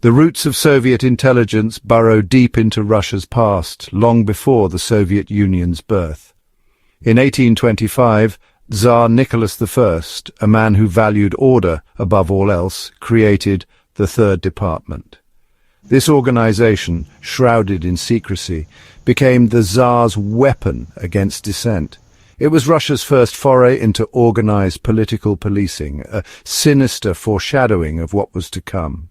The roots of Soviet intelligence burrow deep into Russia's past, long before the Soviet Union's birth. In 1825, Tsar Nicholas I, a man who valued order above all else, created the Third Department. This organization, shrouded in secrecy, became the Tsar's weapon against dissent. It was Russia's first foray into organized political policing, a sinister foreshadowing of what was to come.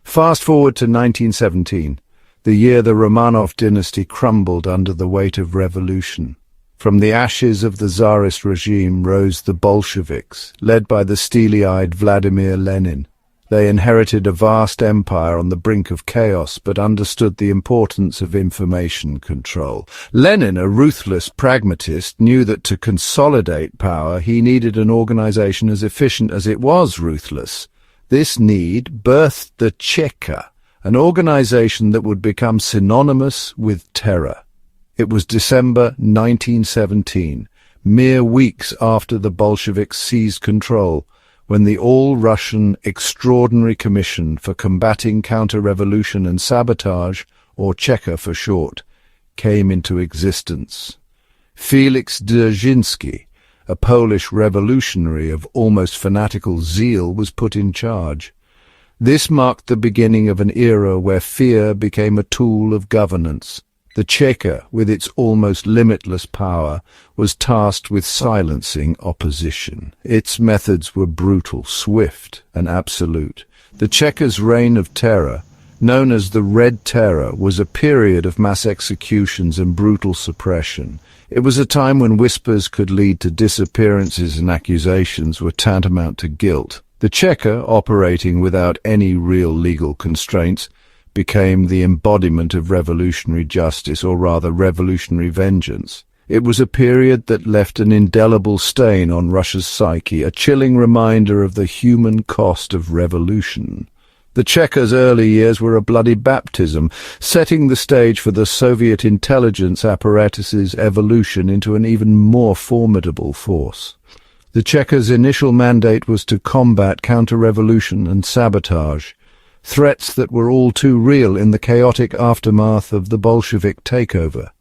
Fast forward to 1917, the year the Romanov dynasty crumbled under the weight of revolution. From the ashes of the Tsarist regime rose the Bolsheviks, led by the steely-eyed Vladimir Lenin. They inherited a vast empire on the brink of chaos, but understood the importance of information control. Lenin, a ruthless pragmatist, knew that to consolidate power he needed an organization as efficient as it was ruthless. This need birthed the Cheka, an organization that would become synonymous with terror. It was December 1917, mere weeks after the Bolsheviks seized control, when the All-Russian Extraordinary Commission for Combating Counter-Revolution and Sabotage, or Cheka for short, came into existence. Felix Dzerzhinsky, a Polish revolutionary of almost fanatical zeal, was put in charge. This marked the beginning of an era where fear became a tool of governance. The Cheka, with its almost limitless power, was tasked with silencing opposition. Its methods were brutal, swift, and absolute. The Cheka's reign of terror, known as the Red Terror, was a period of mass executions and brutal suppression. It was a time when whispers could lead to disappearances and accusations were tantamount to guilt. The Cheka, operating without any real legal constraints, became the embodiment of revolutionary justice, or rather revolutionary vengeance. It was a period that left an indelible stain on Russia's psyche, a chilling reminder of the human cost of revolution. The Cheka's early years were a bloody baptism, setting the stage for the Soviet intelligence apparatus's evolution into an even more formidable force. The Cheka's initial mandate was to combat counter-revolution and sabotage, threats that were all too real in the chaotic aftermath of the Bolshevik takeover.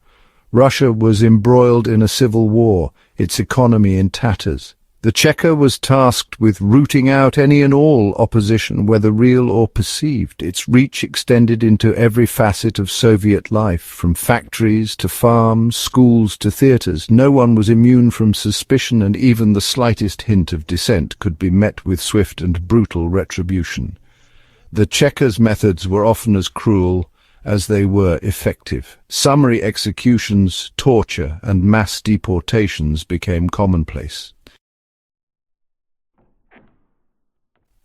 Russia was embroiled in a civil war, its economy in tatters. The Cheka was tasked with rooting out any and all opposition, whether real or perceived. Its reach extended into every facet of Soviet life, from factories to farms, schools to theaters. No one was immune from suspicion, and even the slightest hint of dissent could be met with swift and brutal retribution. The Cheka's methods were often as cruel as they were effective. Summary executions, torture, and mass deportations became commonplace.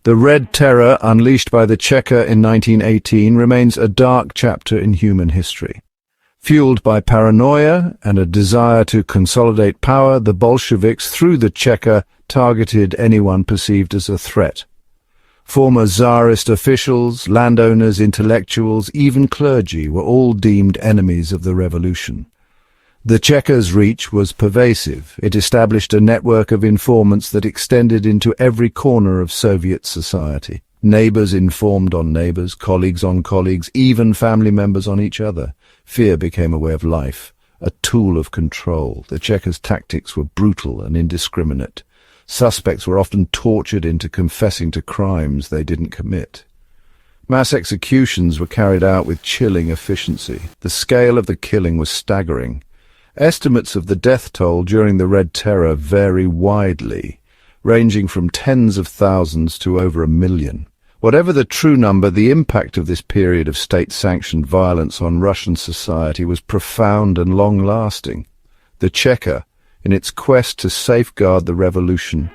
The Red Terror, unleashed by the Cheka in 1918, remains a dark chapter in human history. Fueled by paranoia and a desire to consolidate power, the Bolsheviks, through the Cheka, targeted anyone perceived as a threat. Former Tsarist officials, landowners, intellectuals, even clergy were all deemed enemies of the revolution. The Cheka's reach was pervasive. It established a network of informants that extended into every corner of Soviet society. Neighbors informed on neighbors, colleagues on colleagues, even family members on each other. Fear became a way of life, a tool of control. The Cheka's tactics were brutal and indiscriminate. Suspects were often tortured into confessing to crimes they didn't commit. Mass executions were carried out with chilling efficiency. The scale of the killing was staggering. Estimates of the death toll during the Red Terror vary widely, ranging from tens of thousands to over 1 million. Whatever the true number, the impact of this period of state-sanctioned violence on Russian society was profound and long-lasting. The Cheka, in its quest to safeguard the revolution,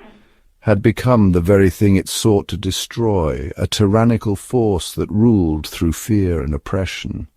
had become the very thing it sought to destroy, a tyrannical force that ruled through fear and oppression.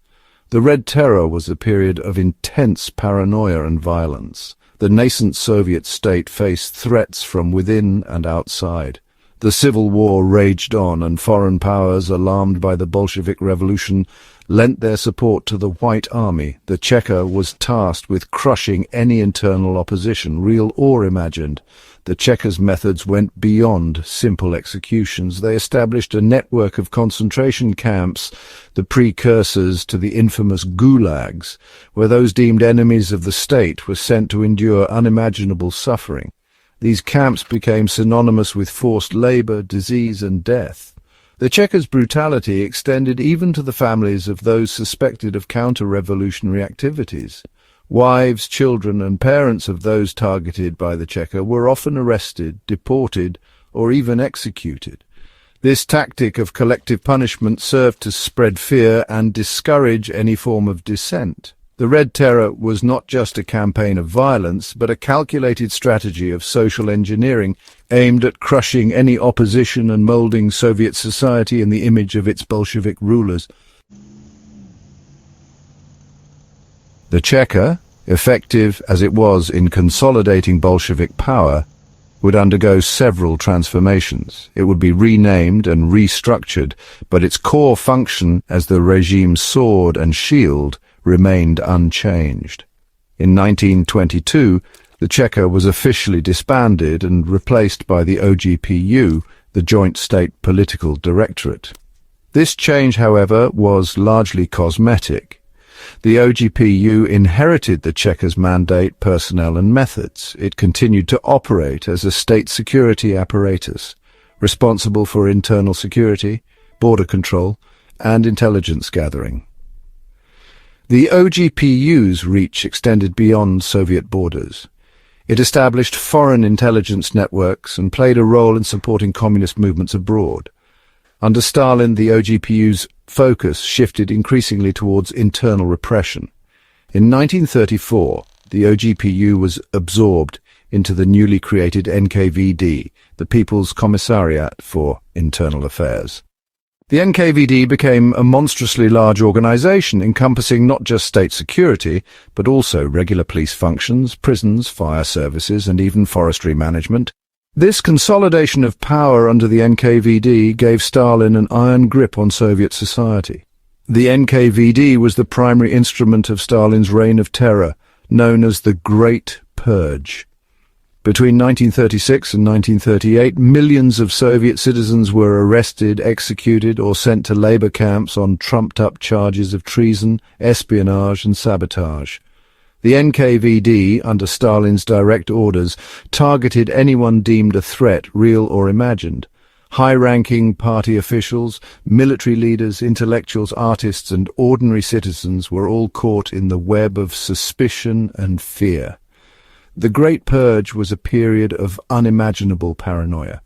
The Red Terror was a period of intense paranoia and violence. The nascent Soviet state faced threats from within and outside. The civil war raged on, and foreign powers, alarmed by the Bolshevik Revolution, lent their support to the White Army. The Cheka was tasked with crushing any internal opposition, real or imagined. The Chekers' methods went beyond simple executions. They established a network of concentration camps, the precursors to the infamous gulags, where those deemed enemies of the state were sent to endure unimaginable suffering. These camps became synonymous with forced labor, disease, and death. The Chekers' brutality extended even to the families of those suspected of counter-revolutionary activities. Wives, children, and parents of those targeted by the Cheker were often arrested, deported, or even executed. This tactic of collective punishment served to spread fear and discourage any form of dissent. The Red Terror was not just a campaign of violence, but a calculated strategy of social engineering aimed at crushing any opposition and molding Soviet society in the image of its Bolshevik rulers. The Cheker, effective as it was in consolidating Bolshevik power, would undergo several transformations. It would be renamed and restructured, but its core function as the regime's sword and shield remained unchanged. In 1922, the Cheker was officially disbanded and replaced by the OGPU, the Joint State Political Directorate. This change, however, was largely cosmetic. The OGPU inherited the Chekers' mandate, personnel and methods. It continued to operate as a state security apparatus, responsible for internal security, border control, and intelligence gathering. The OGPU's reach extended beyond Soviet borders. It established foreign intelligence networks and played a role in supporting communist movements abroad. Under Stalin, the OGPU's focus shifted increasingly towards internal repression. In 1934, the OGPU was absorbed into the newly created NKVD, the People's Commissariat for Internal Affairs. The NKVD became a monstrously large organization encompassing not just state security, but also regular police functions, prisons, fire services, and even forestry management. This consolidation of power under the NKVD gave Stalin an iron grip on Soviet society. The NKVD was the primary instrument of Stalin's reign of terror, known as the Great Purge. Between 1936 and 1938, millions of Soviet citizens were arrested, executed, or sent to labor camps on trumped-up charges of treason, espionage, and sabotage. The NKVD, under Stalin's direct orders, targeted anyone deemed a threat, real or imagined. High-ranking party officials, military leaders, intellectuals, artists, and ordinary citizens were all caught in the web of suspicion and fear. The Great Purge was a period of unimaginable paranoia.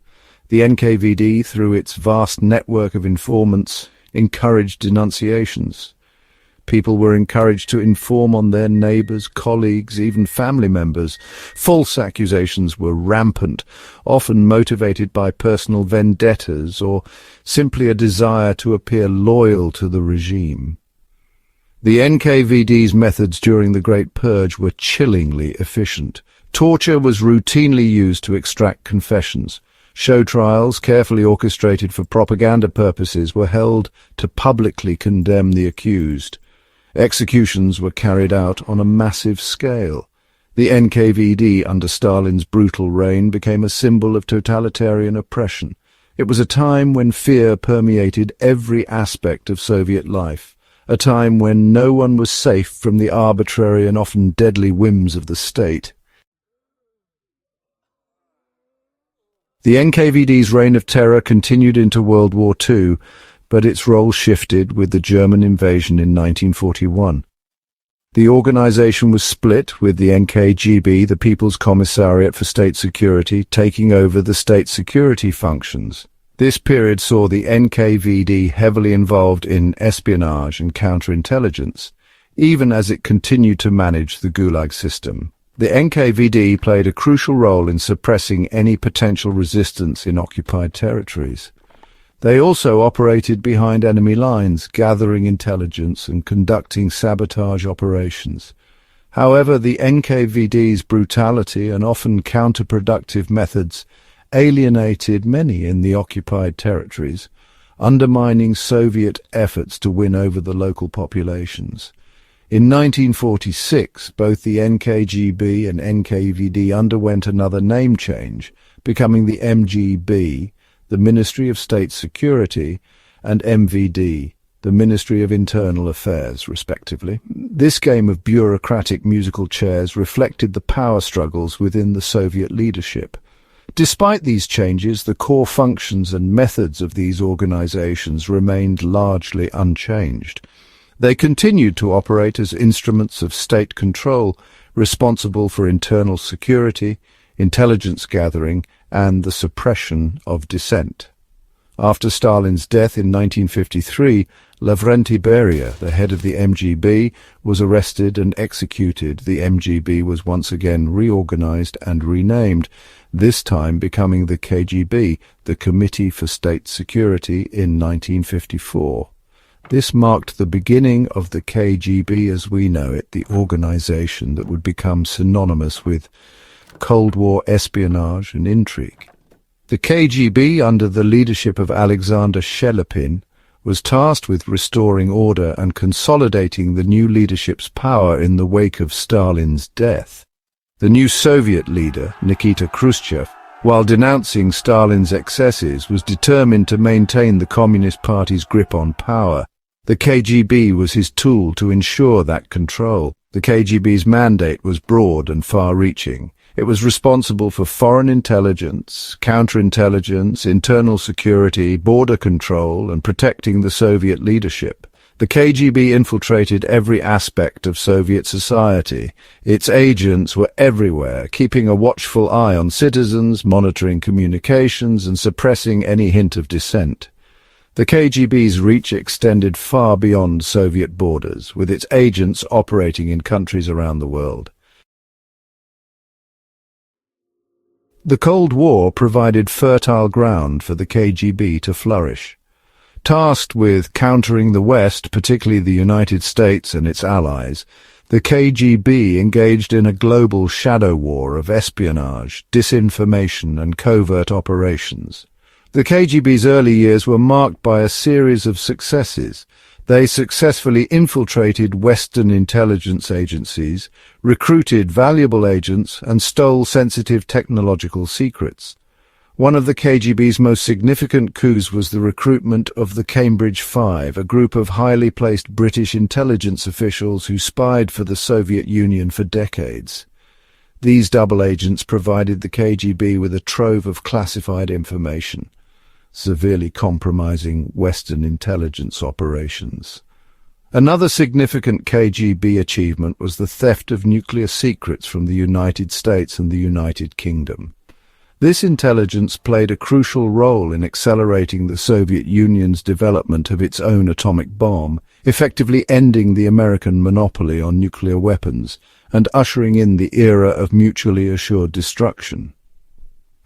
The NKVD, through its vast network of informants, encouraged denunciations. People were encouraged to inform on their neighbors, colleagues, even family members. False accusations were rampant, often motivated by personal vendettas or simply a desire to appear loyal to the regime. The NKVD's methods during the Great Purge were chillingly efficient. Torture was routinely used to extract confessions. Show trials, carefully orchestrated for propaganda purposes, were held to publicly condemn the accused. Executions were carried out on a massive scale. The NKVD, under Stalin's brutal reign, became a symbol of totalitarian oppression. It was a time when fear permeated every aspect of Soviet life, a time when no one was safe from the arbitrary and often deadly whims of the state. The NKVD's reign of terror continued into World War II, but its role shifted with the German invasion in 1941. The organization was split, with the KGB, the People's Commissariat for State Security, taking over the state security functions. This period saw the NKVD heavily involved in espionage and counterintelligence, even as it continued to manage the Gulag system. The NKVD played a crucial role in suppressing any potential resistance in occupied territories. They also operated behind enemy lines, gathering intelligence and conducting sabotage operations. However, the NKVD's brutality and often counterproductive methods alienated many in the occupied territories, undermining Soviet efforts to win over the local populations. In 1946, both the NKGB and NKVD underwent another name change, becoming the MGB, the Ministry of State Security, and MVD, the Ministry of Internal Affairs, respectively. This game of bureaucratic musical chairs reflected the power struggles within the Soviet leadership. Despite these changes, the core functions and methods of these organizations remained largely unchanged. They continued to operate as instruments of state control, responsible for internal security, intelligence gathering, and the suppression of dissent. After Stalin's death in 1953, Lavrenti Beria, the head of the MGB, was arrested and executed. The MGB was once again reorganized and renamed, this time becoming the KGB, the Committee for State Security, in 1954. This marked the beginning of the KGB as we know it, the organization that would become synonymous with Cold War espionage and intrigue. The KGB, under the leadership of Alexander Shelepin, was tasked with restoring order and consolidating the new leadership's power in the wake of Stalin's death. The new Soviet leader, Nikita Khrushchev, while denouncing Stalin's excesses, was determined to maintain the Communist Party's grip on power. The KGB was his tool to ensure that control. The KGB's mandate was broad and far-reaching. It was responsible for foreign intelligence, counterintelligence, internal security, border control, and protecting the Soviet leadership. The KGB infiltrated every aspect of Soviet society. Its agents were everywhere, keeping a watchful eye on citizens, monitoring communications, and suppressing any hint of dissent. The KGB's reach extended far beyond Soviet borders, with its agents operating in countries around the world. The Cold War provided fertile ground for the KGB to flourish. Tasked with countering the West, particularly the United States and its allies, the KGB engaged in a global shadow war of espionage, disinformation, and covert operations. The KGB's early years were marked by a series of successes. They successfully infiltrated Western intelligence agencies, recruited valuable agents, and stole sensitive technological secrets. One of the KGB's most significant coups was the recruitment of the Cambridge Five, a group of highly placed British intelligence officials who spied for the Soviet Union for decades. These double agents provided the KGB with a trove of classified information, severely compromising Western intelligence operations. Another significant KGB achievement was the theft of nuclear secrets from the United States and the United Kingdom. This intelligence played a crucial role in accelerating the Soviet Union's development of its own atomic bomb, effectively ending the American monopoly on nuclear weapons and ushering in the era of mutually assured destruction.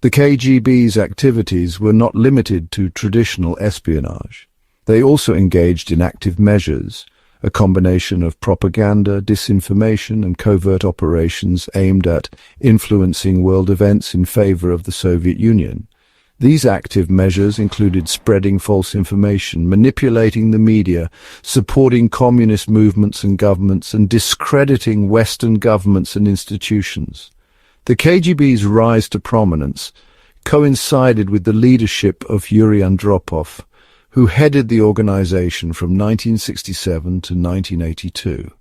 The KGB's activities were not limited to traditional espionage. They also engaged in active measures, a combination of propaganda, disinformation, and covert operations aimed at influencing world events in favor of the Soviet Union. These active measures included spreading false information, manipulating the media, supporting communist movements and governments, and discrediting Western governments and institutions. The KGB's rise to prominence coincided with the leadership of Yuri Andropov, who headed the organization from 1967 to 1982.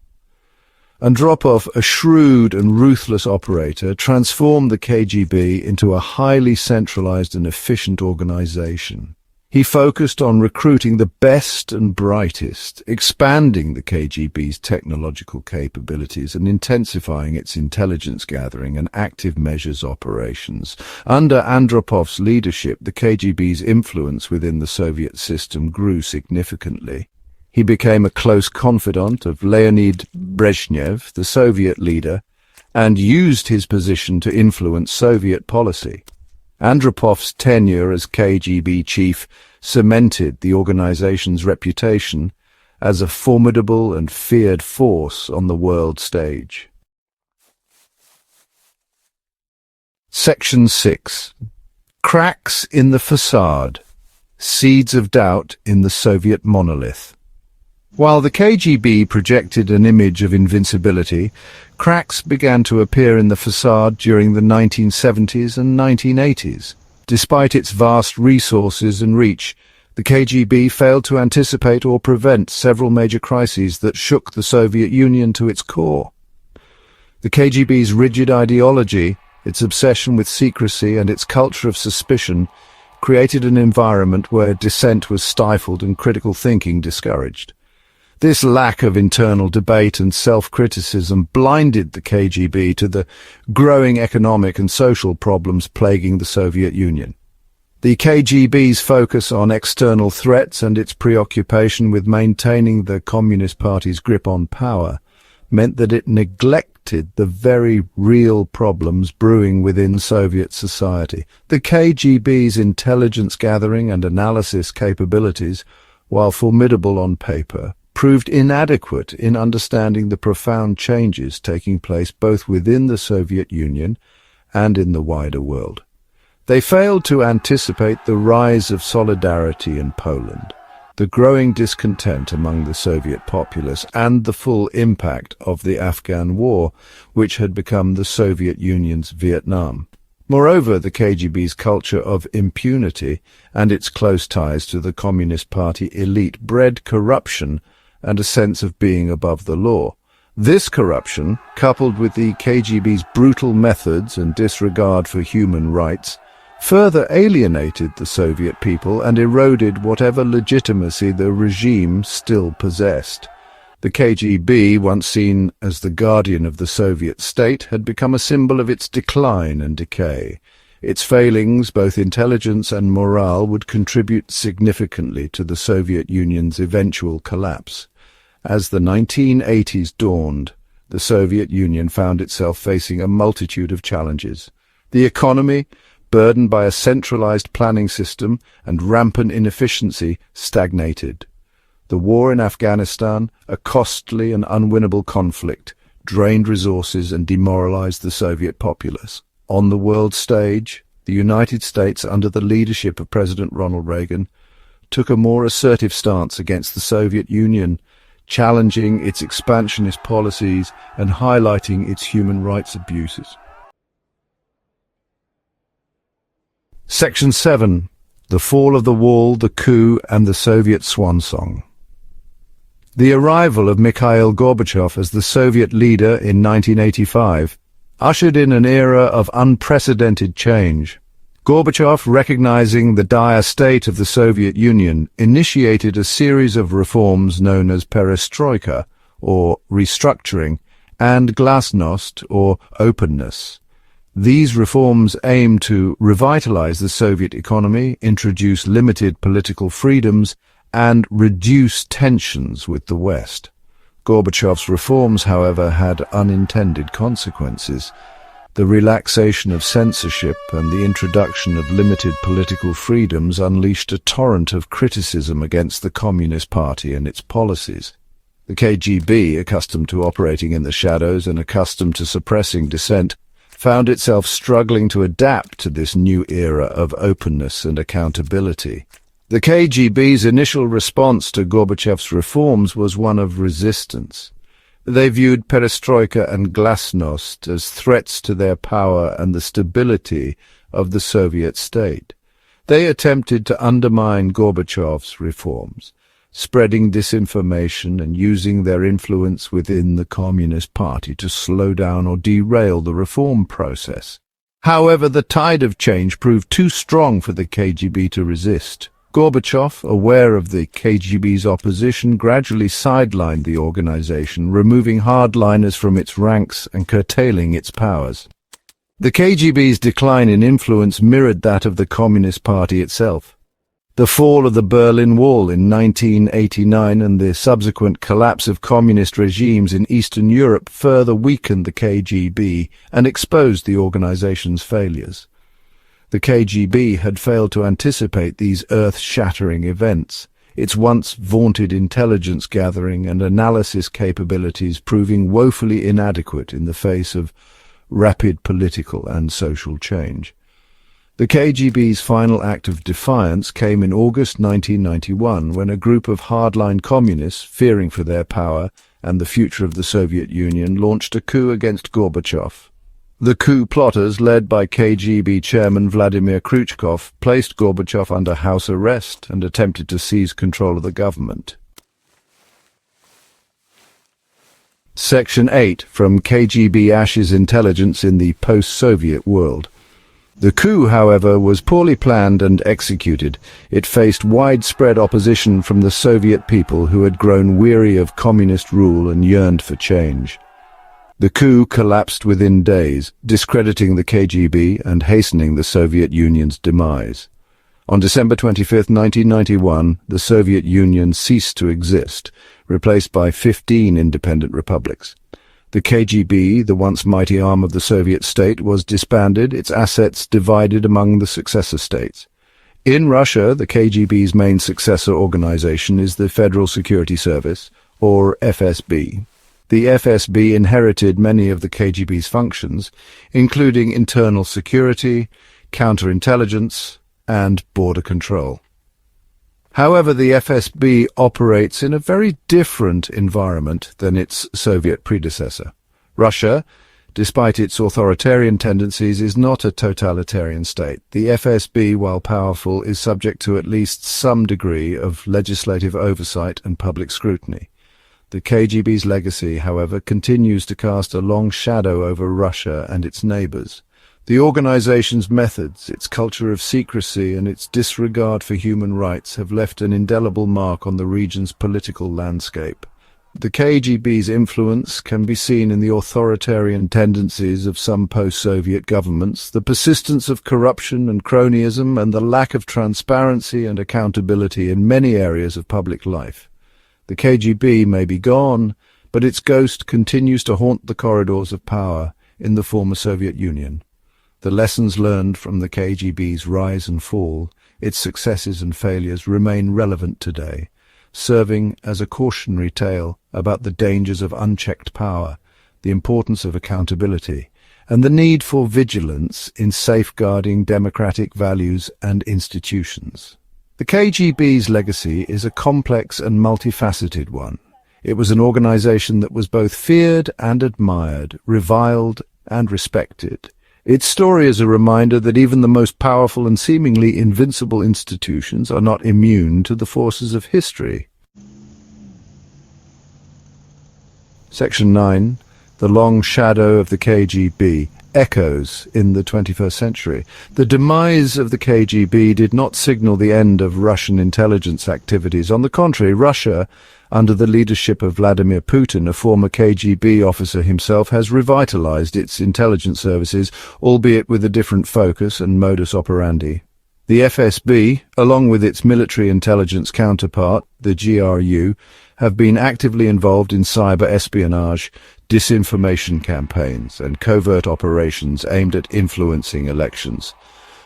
Andropov, a shrewd and ruthless operator, transformed the KGB into a highly centralized and efficient organization. He focused on recruiting the best and brightest, expanding the KGB's technological capabilities and intensifying its intelligence gathering and active measures operations. Under Andropov's leadership, the KGB's influence within the Soviet system grew significantly. He became a close confidant of Leonid Brezhnev, the Soviet leader, and used his position to influence Soviet policy. Andropov's tenure as KGB chief cemented the organization's reputation as a formidable and feared force on the world stage. Section 6. Cracks in the facade. Seeds of doubt in the Soviet monolith. While the KGB projected an image of invincibility, cracks began to appear in the facade during the 1970s and 1980s. Despite its vast resources and reach, the KGB failed to anticipate or prevent several major crises that shook the Soviet Union to its core. The KGB's rigid ideology, its obsession with secrecy, and its culture of suspicion created an environment where dissent was stifled and critical thinking discouraged. This lack of internal debate and self-criticism blinded the KGB to the growing economic and social problems plaguing the Soviet Union. The KGB's focus on external threats and its preoccupation with maintaining the Communist Party's grip on power meant that it neglected the very real problems brewing within Soviet society. The KGB's intelligence gathering and analysis capabilities, while formidable on paper, proved inadequate in understanding the profound changes taking place both within the Soviet Union and in the wider world. They failed to anticipate the rise of solidarity in Poland, the growing discontent among the Soviet populace, and the full impact of the Afghan War, which had become the Soviet Union's Vietnam. Moreover, the KGB's culture of impunity and its close ties to the Communist Party elite bred corruption and a sense of being above the law. This corruption, coupled with the KGB's brutal methods and disregard for human rights, further alienated the Soviet people and eroded whatever legitimacy the regime still possessed. The KGB, once seen as the guardian of the Soviet state, had become a symbol of its decline and decay. Its failings, both intelligence and morale, would contribute significantly to the Soviet Union's eventual collapse. As the 1980s dawned, the Soviet Union found itself facing a multitude of challenges. The economy, burdened by a centralized planning system and rampant inefficiency, stagnated. The war in Afghanistan, a costly and unwinnable conflict, drained resources and demoralized the Soviet populace. On the world stage, the United States, under the leadership of President Ronald Reagan, took a more assertive stance against the Soviet Union, challenging its expansionist policies and highlighting its human rights abuses. Section 7. The Fall of the Wall, the Coup, and the Soviet Swan Song. The arrival of Mikhail Gorbachev as the Soviet leader in 1985 ushered in an era of unprecedented change. Gorbachev, recognizing the dire state of the Soviet Union, initiated a series of reforms known as perestroika, or restructuring, and glasnost, or openness. These reforms aimed to revitalize the Soviet economy, introduce limited political freedoms, and reduce tensions with the West. Gorbachev's reforms, however, had unintended consequences. The relaxation of censorship and the introduction of limited political freedoms unleashed a torrent of criticism against the Communist Party and its policies. The KGB, accustomed to operating in the shadows and accustomed to suppressing dissent, found itself struggling to adapt to this new era of openness and accountability. The KGB's initial response to Gorbachev's reforms was one of resistance. They viewed perestroika and glasnost as threats to their power and the stability of the Soviet state. They attempted to undermine Gorbachev's reforms, spreading disinformation and using their influence within the Communist Party to slow down or derail the reform process. However, the tide of change proved too strong for the KGB to resist. Gorbachev, aware of the KGB's opposition, gradually sidelined the organization, removing hardliners from its ranks and curtailing its powers. The KGB's decline in influence mirrored that of the Communist Party itself. The fall of the Berlin Wall in 1989 and the subsequent collapse of communist regimes in Eastern Europe further weakened the KGB and exposed the organization's failures. The KGB had failed to anticipate these earth-shattering events, its once vaunted intelligence gathering and analysis capabilities proving woefully inadequate in the face of rapid political and social change. The KGB's final act of defiance came in August 1991, when a group of hardline communists, fearing for their power and the future of the Soviet Union, launched a coup against Gorbachev. The coup plotters, led by KGB chairman Vladimir Khrushchev, placed Gorbachev under house arrest and attempted to seize control of the government. Section 8 from KGB Ashes Intelligence in the Post-Soviet World. The coup, however, was poorly planned and executed. It faced widespread opposition from the Soviet people, who had grown weary of communist rule and yearned for change. The coup collapsed within days, discrediting the KGB and hastening the Soviet Union's demise. On December 25, 1991, the Soviet Union ceased to exist, replaced by 15 independent republics. The KGB, the once mighty arm of the Soviet state, was disbanded, its assets divided among the successor states. In Russia, the KGB's main successor organization is the Federal Security Service, or FSB. The FSB inherited many of the KGB's functions, including internal security, counterintelligence, and border control. However, the FSB operates in a very different environment than its Soviet predecessor. Russia, despite its authoritarian tendencies, is not a totalitarian state. The FSB, while powerful, is subject to at least some degree of legislative oversight and public scrutiny. The KGB's legacy, however, continues to cast a long shadow over Russia and its neighbors. The organization's methods, its culture of secrecy, and its disregard for human rights have left an indelible mark on the region's political landscape. The KGB's influence can be seen in the authoritarian tendencies of some post-Soviet governments, the persistence of corruption and cronyism, and the lack of transparency and accountability in many areas of public life. The KGB may be gone, but its ghost continues to haunt the corridors of power in the former Soviet Union. The lessons learned from the KGB's rise and fall, its successes and failures, remain relevant today, serving as a cautionary tale about the dangers of unchecked power, the importance of accountability, and the need for vigilance in safeguarding democratic values and institutions. The KGB's legacy is a complex and multifaceted one. It was an organization that was both feared and admired, reviled and respected. Its story is a reminder that even the most powerful and seemingly invincible institutions are not immune to the forces of history. Section 9. The long shadow of the KGB echoes in the 21st century. The demise of the KGB did not signal the end of Russian intelligence activities. On the contrary, Russia, under the leadership of Vladimir Putin, a former KGB officer himself, has revitalized its intelligence services, albeit with a different focus and modus operandi. The FSB, along with its military intelligence counterpart, the GRU, have been actively involved in cyber espionage, disinformation campaigns, and covert operations aimed at influencing elections,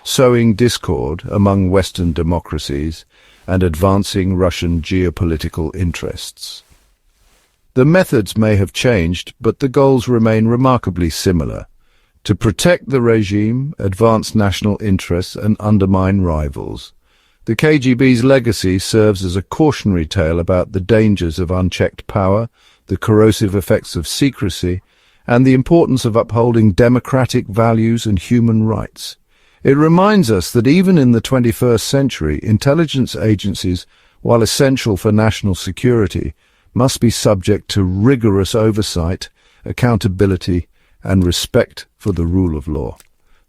sowing discord among Western democracies, and advancing Russian geopolitical interests. The methods may have changed, but the goals remain remarkably similar: to protect the regime, advance national interests, and undermine rivals. The KGB's legacy serves as a cautionary tale about the dangers of unchecked power, the corrosive effects of secrecy, and the importance of upholding democratic values and human rights. It reminds us that even in the 21st century, intelligence agencies, while essential for national security, must be subject to rigorous oversight, accountability, and respect for the rule of law.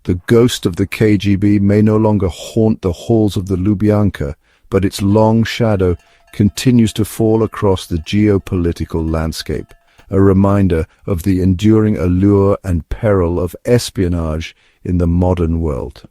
The ghost of the KGB may no longer haunt the halls of the Lubyanka, but its long shadow continues to fall across the geopolitical landscape, a reminder of the enduring allure and peril of espionage in the modern world.